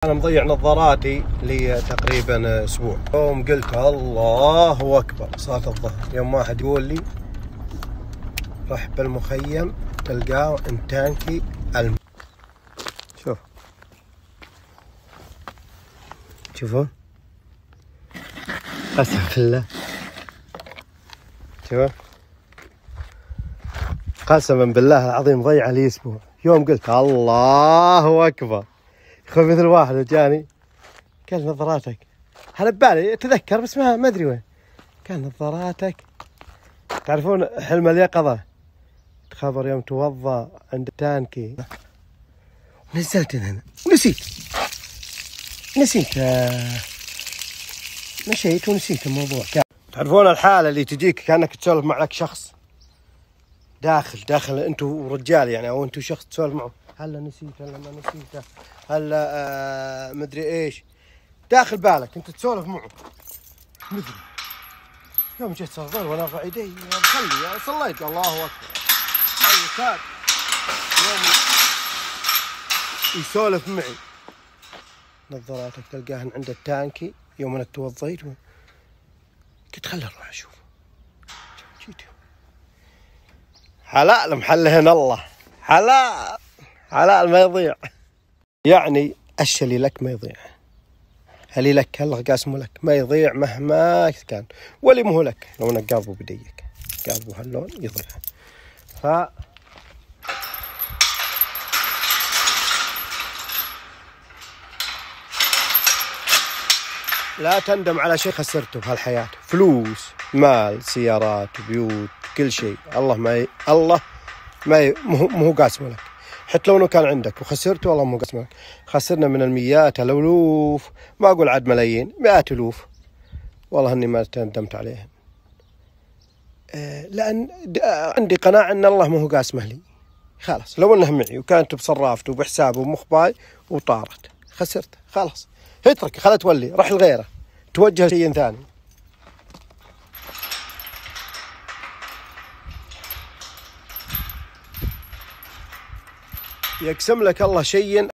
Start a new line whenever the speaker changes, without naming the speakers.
أنا مضيع نظاراتي لي تقريبا أسبوع. يوم قلت الله أكبر صلاة الظهر، يوم واحد يقول لي رح بالمخيم تلقاه انتانكي شوفون قسم بالله، شوفون قسما بالله العظيم ضيع لي أسبوع. يوم قلت الله أكبر، يخوي مثل واحد جاني قال نظاراتك، أنا ببالي أتذكر بس ما أدري وين كان نظاراتك. تعرفون حلم اليقظة، خبر يوم توضأ عند تانكي نزلت هنا نسيت مشيت ونسيت الموضوع. تعرفون الحالة اللي تجيك كأنك تسولف مع لك شخص داخل انتو رجال يعني، او انتو شخص تسولف معه، هلا نسيت هلا ما نسيته هلا مدري ايش داخل بالك انت تسولف معه. مدري يوم جيت صغير وانا ارفع يدي خلي صليت الله اكبر، كان يوم يسولف معي نظاراتك تلقاهن عند التانكي يوم انك توضيت، قلت خلي اروح اشوف. جيت حلال محلهن الله، حلال ما يضيع، يعني الشلي لك ما يضيع، اللي لك الله قاسمه لك ما يضيع مهما كان، واللي مو لك لو انك قابو بديك قابو هاللون يضيع. ف لا تندم على شيء خسرته بهالحياة، فلوس مال سيارات بيوت كل شيء، الله ما مو قاسمه لك، حتى لو انه كان عندك وخسرته والله مو قاسمه لك. خسرنا من المئات الالوف، ما اقول عاد ملايين، مئات الوف، والله اني ما ندمت عليهم، لان عندي قناعه ان الله ما هو قاسمه لي خلاص. لو انه معي وكانت بصرافته وبحسابه ومخباي وطارت خسرت خلاص، اترك خلا تولي رح لغيره، توجه شيء ثاني. يقسم لك الله شيء